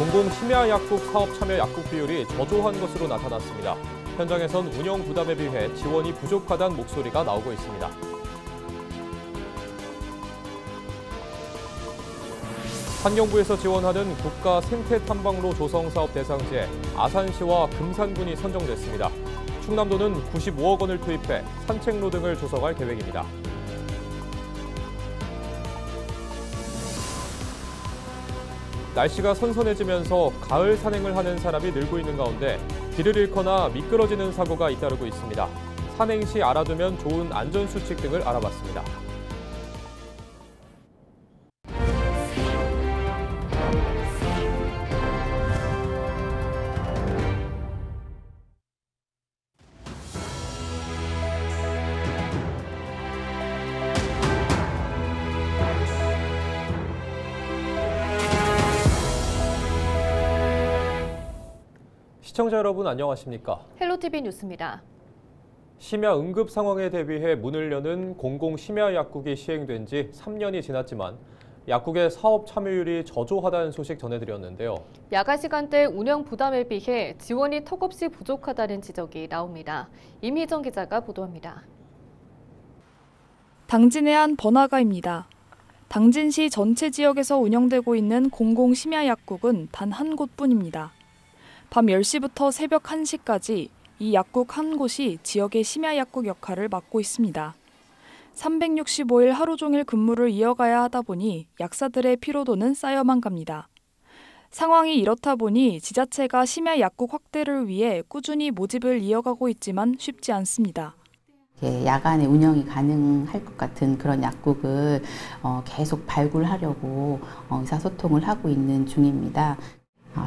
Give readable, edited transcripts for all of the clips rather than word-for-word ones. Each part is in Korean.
공공 심야 약국 사업 참여 약국 비율이 저조한 것으로 나타났습니다. 현장에선 운영 부담에 비해 지원이 부족하다는 목소리가 나오고 있습니다. 환경부에서 지원하는 국가 생태탐방로 조성사업 대상지에 아산시와 금산군이 선정됐습니다. 충남도는 95억 원을 투입해 산책로 등을 조성할 계획입니다. 날씨가 선선해지면서 가을 산행을 하는 사람이 늘고 있는 가운데 길을 잃거나 미끄러지는 사고가 잇따르고 있습니다. 산행 시 알아두면 좋은 안전수칙 등을 알아봤습니다. 시청자 여러분 안녕하십니까? 헬로티비 뉴스입니다. 심야 응급 상황에 대비해 문을 여는 공공 심야 약국이 시행된 지 3년이 지났지만 약국의 사업 참여율이 저조하다는 소식 전해드렸는데요. 야간 시간대 운영 부담에 비해 지원이 턱없이 부족하다는 지적이 나옵니다. 임희정 기자가 보도합니다. 당진의 한 번화가입니다. 당진시 전체 지역에서 운영되고 있는 공공 심야 약국은 단 한 곳뿐입니다. 밤 10시부터 새벽 1시까지 이 약국 한 곳이 지역의 심야 약국 역할을 맡고 있습니다. 365일 하루 종일 근무를 이어가야 하다 보니 약사들의 피로도는 쌓여만 갑니다. 상황이 이렇다 보니 지자체가 심야 약국 확대를 위해 꾸준히 모집을 이어가고 있지만 쉽지 않습니다. 야간에 운영이 가능할 것 같은 그런 약국을 계속 발굴하려고 의사소통을 하고 있는 중입니다.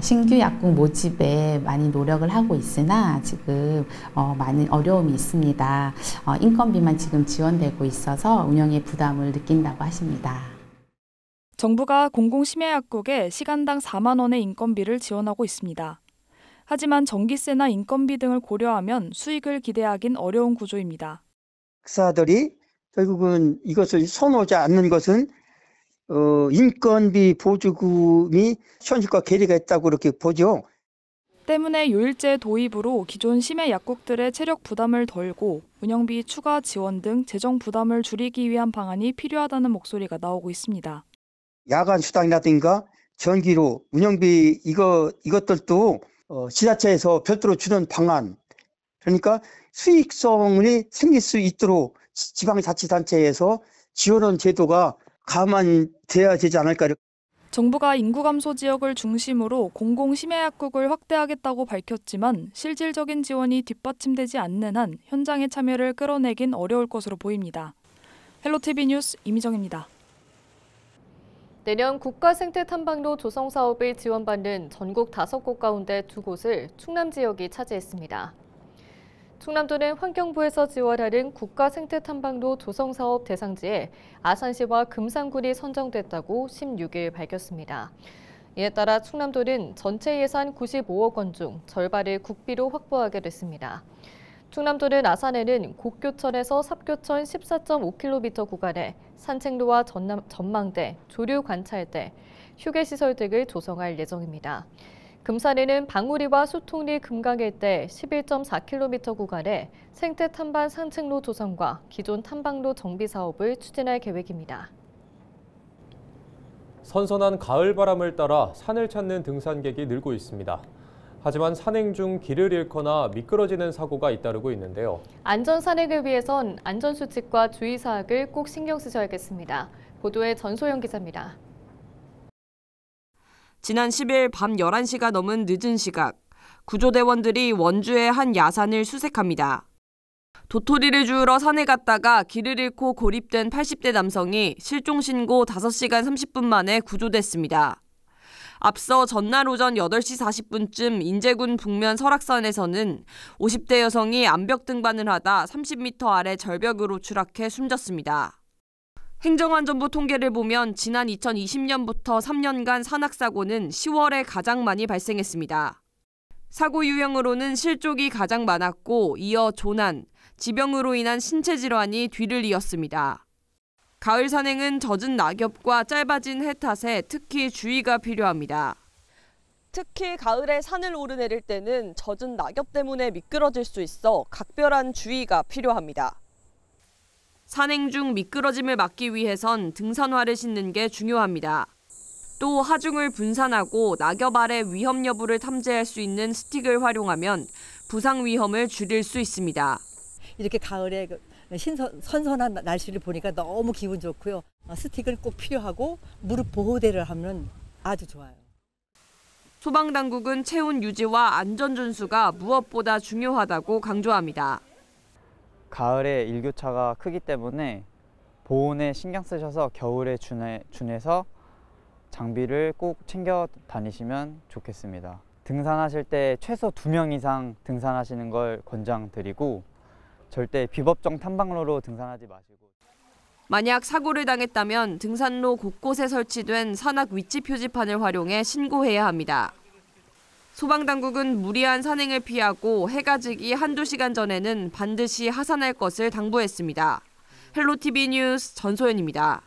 신규 약국 모집에 많이 노력을 하고 있으나 지금 많은 어려움이 있습니다. 인건비만 지금 지원되고 있어서 운영에 부담을 느낀다고 하십니다. 정부가 공공심야약국에 시간당 4만 원의 인건비를 지원하고 있습니다. 하지만 전기세나 인건비 등을 고려하면 수익을 기대하긴 어려운 구조입니다. 약사들이 결국은 이것을 선호하지 않는 것은 인건비 보조금이 현실과 괴리가 있다고 그렇게 보죠. 때문에 요일제 도입으로 기존 심야 약국들의 체력 부담을 덜고 운영비 추가 지원 등 재정 부담을 줄이기 위한 방안이 필요하다는 목소리가 나오고 있습니다. 야간 수당이라든가 전기료, 운영비 이것들도 지자체에서 별도로 주는 방안, 그러니까 수익성이 생길 수 있도록 지방자치단체에서 지원하는 제도가 감안돼야 되지 않을까. 정부가 인구 감소 지역을 중심으로 공공 심야 약국을 확대하겠다고 밝혔지만 실질적인 지원이 뒷받침되지 않는 한 현장의 참여를 끌어내긴 어려울 것으로 보입니다. 헬로티비 뉴스 임희정입니다. 내년 국가 생태 탐방로 조성 사업을 지원받는 전국 5곳 가운데 2곳을 충남 지역이 차지했습니다. 충남도는 환경부에서 지원하는 국가 생태 탐방로 조성 사업 대상지에 아산시와 금산군이 선정됐다고 16일 밝혔습니다. 이에 따라 충남도는 전체 예산 95억 원 중 절반을 국비로 확보하게 됐습니다. 충남도는 아산에는 곡교천에서 삽교천 14.5km 구간에 산책로와 전망대, 조류 관찰대, 휴게시설 등을 조성할 예정입니다. 금산에는 방우리와 수통리 금강 일대 11.4km 구간에 생태 탐방 산책로 조성과 기존 탐방로 정비 사업을 추진할 계획입니다. 선선한 가을 바람을 따라 산을 찾는 등산객이 늘고 있습니다. 하지만 산행 중 길을 잃거나 미끄러지는 사고가 잇따르고 있는데요. 안전 산행을 위해선 안전수칙과 주의사항을 꼭 신경 쓰셔야겠습니다. 보도에 전소영 기자입니다. 지난 10일 밤 11시가 넘은 늦은 시각, 구조대원들이 원주의 한 야산을 수색합니다. 도토리를 주우러 산에 갔다가 길을 잃고 고립된 80대 남성이 실종 신고 5시간 30분 만에 구조됐습니다. 앞서 전날 오전 8시 40분쯤 인제군 북면 설악산에서는 50대 여성이 암벽 등반을 하다 30m 아래 절벽으로 추락해 숨졌습니다. 행정안전부 통계를 보면 지난 2020년부터 3년간 산악사고는 10월에 가장 많이 발생했습니다. 사고 유형으로는 실족이 가장 많았고 이어 조난, 지병으로 인한 신체 질환이 뒤를 이었습니다. 가을 산행은 젖은 낙엽과 짧아진 해 탓에 특히 주의가 필요합니다. 특히 가을에 산을 오르내릴 때는 젖은 낙엽 때문에 미끄러질 수 있어 각별한 주의가 필요합니다. 산행 중 미끄러짐을 막기 위해선 등산화를 신는 게 중요합니다. 또 하중을 분산하고 낙엽 아래 위험 여부를 탐지할 수 있는 스틱을 활용하면 부상 위험을 줄일 수 있습니다. 이렇게 가을에 선선한 날씨를 보니까 너무 기분 좋고요. 스틱은 꼭 필요하고 무릎 보호대를 하면 아주 좋아요. 소방당국은 체온 유지와 안전 준수가 무엇보다 중요하다고 강조합니다. 가을에 일교차가 크기 때문에 보온에 신경 쓰셔서 겨울에 준해서 장비를 꼭 챙겨 다니시면 좋겠습니다. 등산하실 때 최소 2명 이상 등산하시는 걸 권장드리고 절대 비법정 탐방로로 등산하지 마시고. 만약 사고를 당했다면 등산로 곳곳에 설치된 산악 위치 표지판을 활용해 신고해야 합니다. 소방당국은 무리한 산행을 피하고 해가 지기 한두 시간 전에는 반드시 하산할 것을 당부했습니다. 헬로티비 뉴스 전소연입니다.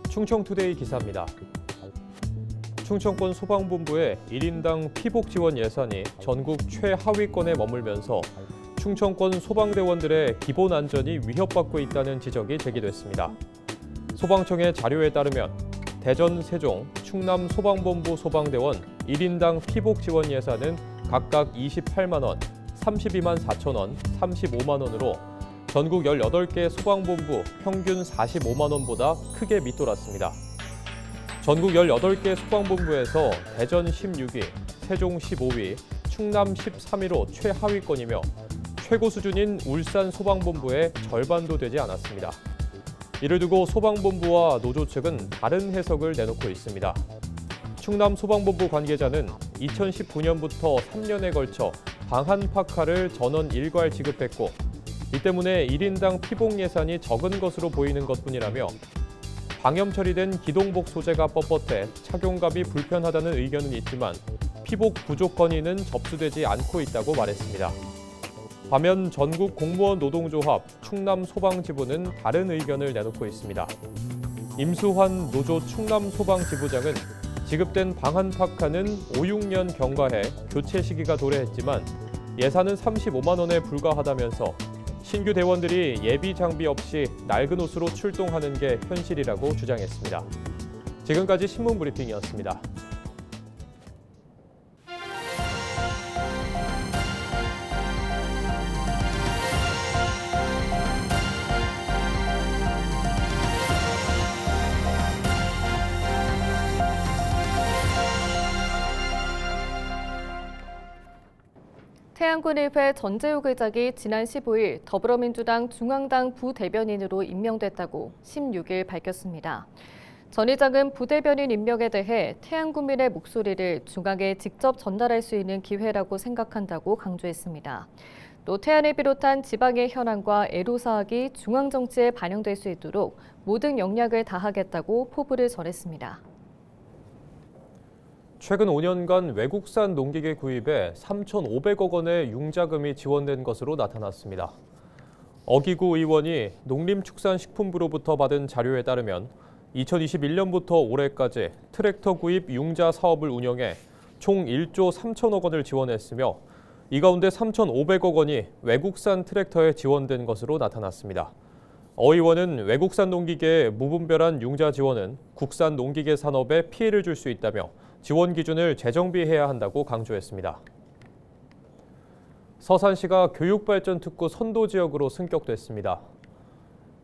충청투데이 기사입니다. 충청권 소방본부의 1인당 피복 지원 예산이 전국 최하위권에 머물면서 충청권 소방대원들의 기본 안전이 위협받고 있다는 지적이 제기됐습니다. 소방청의 자료에 따르면 대전, 세종, 충남 소방본부 소방대원 1인당 피복 지원 예산은 각각 28만 원, 32만 4천 원, 35만 원으로 전국 18개 소방본부 평균 45만 원보다 크게 밑돌았습니다. 전국 18개 소방본부에서 대전 16위, 세종 15위, 충남 13위로 최하위권이며 최고 수준인 울산 소방본부의 절반도 되지 않았습니다. 이를 두고 소방본부와 노조 측은 다른 해석을 내놓고 있습니다. 충남 소방본부 관계자는 2019년부터 3년에 걸쳐 방한 파카를 전원 일괄 지급했고 이 때문에 1인당 피복 예산이 적은 것으로 보이는 것뿐이라며 방염 처리된 기동복 소재가 뻣뻣해 착용감이 불편하다는 의견은 있지만 피복 부족 건의는 접수되지 않고 있다고 말했습니다. 반면 전국 공무원 노동조합 충남소방지부는 다른 의견을 내놓고 있습니다. 임수환 노조 충남소방지부장은 지급된 방한 파카는 5, 6년 경과해 교체 시기가 도래했지만 예산은 35만 원에 불과하다면서 신규 대원들이 예비 장비 없이 낡은 옷으로 출동하는 게 현실이라고 주장했습니다. 지금까지 신문 브리핑이었습니다. 태안군의회 전재욱 의장이 지난 15일 더불어민주당 중앙당 부대변인으로 임명됐다고 16일 밝혔습니다. 전 의장은 부대변인 임명에 대해 태안군민의 목소리를 중앙에 직접 전달할 수 있는 기회라고 생각한다고 강조했습니다. 또 태안을 비롯한 지방의 현안과 애로사항이 중앙정치에 반영될 수 있도록 모든 역량을 다하겠다고 포부를 전했습니다. 최근 5년간 외국산 농기계 구입에 3,500억 원의 융자금이 지원된 것으로 나타났습니다. 어기구 의원이 농림축산식품부로부터 받은 자료에 따르면 2021년부터 올해까지 트랙터 구입 융자 사업을 운영해 총 1조 3천억 원을 지원했으며 이 가운데 3,500억 원이 외국산 트랙터에 지원된 것으로 나타났습니다. 어 의원은 외국산 농기계의 무분별한 융자 지원은 국산 농기계 산업에 피해를 줄 수 있다며 지원 기준을 재정비해야 한다고 강조했습니다. 서산시가 교육발전특구 선도지역으로 승격됐습니다.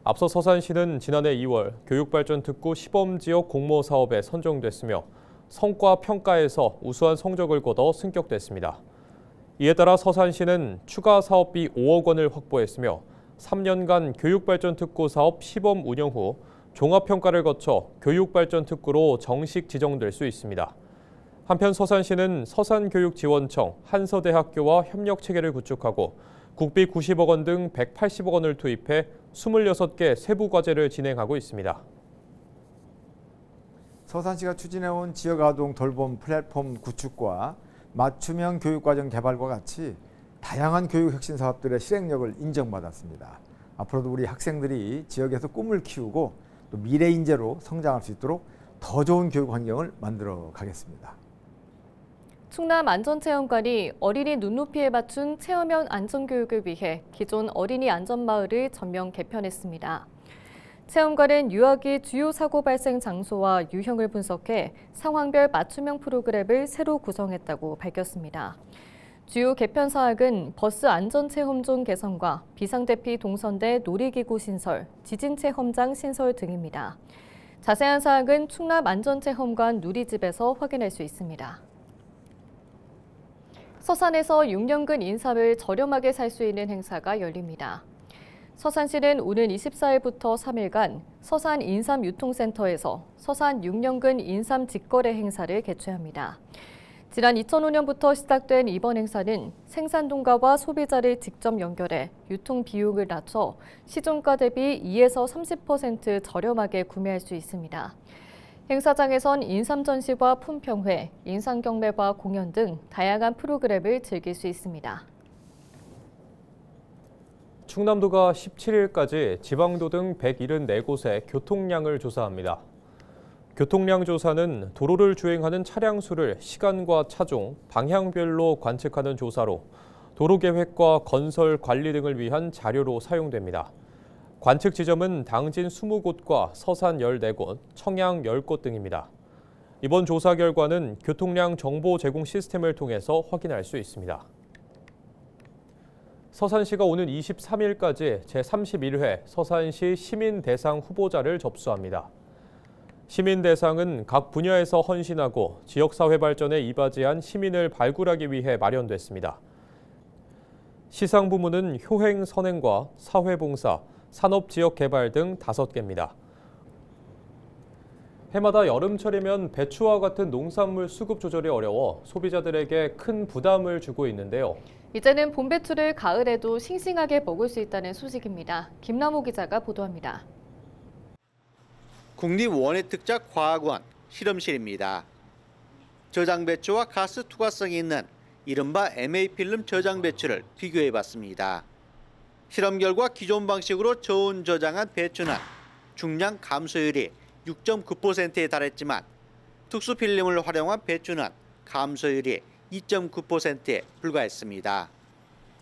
앞서 서산시는 지난해 2월 교육발전특구 시범지역 공모 사업에 선정됐으며 성과 평가에서 우수한 성적을 거둬 승격됐습니다. 이에 따라 서산시는 추가 사업비 5억 원을 확보했으며 3년간 교육발전특구 사업 시범 운영 후 종합평가를 거쳐 교육발전특구로 정식 지정될 수 있습니다. 한편 서산시는 서산교육지원청, 한서대학교와 협력체계를 구축하고 국비 90억 원 등 180억 원을 투입해 26개 세부과제를 진행하고 있습니다. 서산시가 추진해온 지역아동 돌봄 플랫폼 구축과 맞춤형 교육과정 개발과 같이 다양한 교육 혁신 사업들의 실행력을 인정받았습니다. 앞으로도 우리 학생들이 지역에서 꿈을 키우고 또 미래 인재로 성장할 수 있도록 더 좋은 교육 환경을 만들어 가겠습니다. 충남 안전체험관이 어린이 눈높이에 맞춘 체험형 안전교육을 위해 기존 어린이 안전마을을 전면 개편했습니다. 체험관은 유아기 주요 사고 발생 장소와 유형을 분석해 상황별 맞춤형 프로그램을 새로 구성했다고 밝혔습니다. 주요 개편 사항은 버스 안전체험존 개선과 비상대피 동선대 놀이기구 신설, 지진체험장 신설 등입니다. 자세한 사항은 충남 안전체험관 누리집에서 확인할 수 있습니다. 서산에서 6년근 인삼을 저렴하게 살 수 있는 행사가 열립니다. 서산시는 오는 24일부터 3일간 서산 인삼유통센터에서 서산 6년근 인삼 직거래 행사를 개최합니다. 지난 2005년부터 시작된 이번 행사는 생산 농가와 소비자를 직접 연결해 유통 비용을 낮춰 시중가 대비 2에서 30% 저렴하게 구매할 수 있습니다. 행사장에선 인삼 전시와 품평회, 인삼 경매와 공연 등 다양한 프로그램을 즐길 수 있습니다. 충남도가 17일까지 지방도 등 174곳의 교통량을 조사합니다. 교통량 조사는 도로를 주행하는 차량 수를 시간과 차종, 방향별로 관측하는 조사로 도로 계획과 건설 관리 등을 위한 자료로 사용됩니다. 관측 지점은 당진 20곳과 서산 14곳, 청양 10곳 등입니다. 이번 조사 결과는 교통량 정보 제공 시스템을 통해서 확인할 수 있습니다. 서산시가 오는 23일까지 제31회 서산시 시민대상 후보자를 접수합니다. 시민대상은 각 분야에서 헌신하고 지역사회 발전에 이바지한 시민을 발굴하기 위해 마련됐습니다. 시상 부문은 효행 선행과 사회봉사, 산업지역개발 등 5개입니다. 해마다 여름철이면 배추와 같은 농산물 수급 조절이 어려워 소비자들에게 큰 부담을 주고 있는데요. 이제는 봄배추를 가을에도 싱싱하게 먹을 수 있다는 소식입니다. 김남호 기자가 보도합니다. 국립원예특작과학원 실험실입니다. 저장배추와 가스 투과성이 있는 이른바 MA필름 저장배추를 비교해봤습니다. 실험 결과 기존 방식으로 저온 저장한 배추는 중량 감소율이 6.9%에 달했지만 특수필름을 활용한 배추는 감소율이 2.9%에 불과했습니다.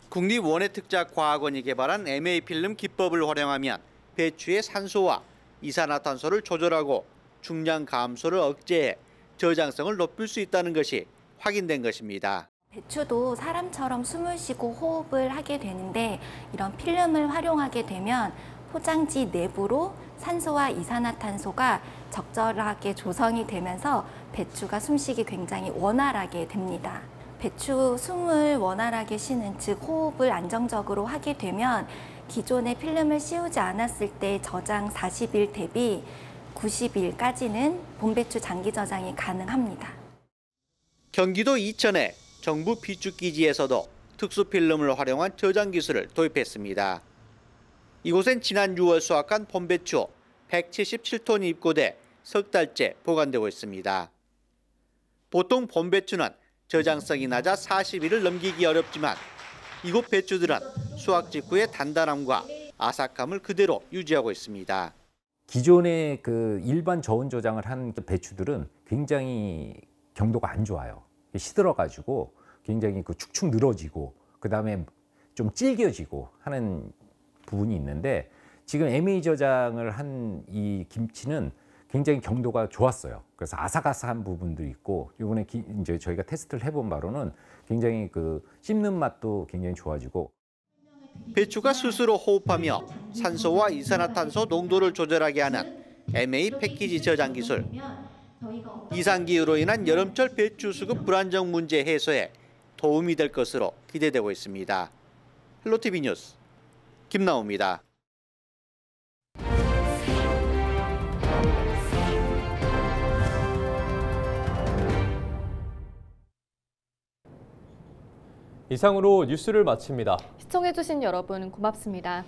국립원예특작과학원이 개발한 MA필름 기법을 활용하면 배추의 산소와 이산화탄소를 조절하고 중량 감소를 억제해 저장성을 높일 수 있다는 것이 확인된 것입니다. 배추도 사람처럼 숨을 쉬고 호흡을 하게 되는데 이런 필름을 활용하게 되면 포장지 내부로 산소와 이산화탄소가 적절하게 조성이 되면서 배추가 숨쉬기 굉장히 원활하게 됩니다. 배추 숨을 원활하게 쉬는, 즉 호흡을 안정적으로 하게 되면 기존의 필름을 씌우지 않았을 때 저장 40일 대비 90일까지는 봄배추 장기 저장이 가능합니다. 경기도 이천의 정부 비축기지에서도 특수필름을 활용한 저장 기술을 도입했습니다. 이곳엔 지난 6월 수확한 봄배추 177톤이 입고돼 석 달째 보관되고 있습니다. 보통 봄배추는 저장성이 낮아 40일을 넘기기 어렵지만 이곳 배추들은 수확 직후의 단단함과 아삭함을 그대로 유지하고 있습니다. 기존의 일반 저온 저장을 한 배추들은 굉장히 경도가 안 좋아요. 시들어가지고 굉장히 축축 늘어지고 그다음에 좀 질겨지고 하는 부분이 있는데 지금 MA 저장을 한 이 김치는 굉장히 경도가 좋았어요. 그래서 아삭아삭한 부분도 있고 이번에 이제 저희가 테스트를 해본 바로는 굉장히 씹는 맛도 굉장히 좋아지고. 배추가 스스로 호흡하며 산소와 이산화탄소 농도를 조절하게 하는 MA 패키지 저장 기술. 이상기후로 인한 여름철 배추 수급 불안정 문제 해소에 도움이 될 것으로 기대되고 있습니다. 헬로티비 뉴스 김나우입니다. 이상으로 뉴스를 마칩니다. 시청해주신 여러분 고맙습니다.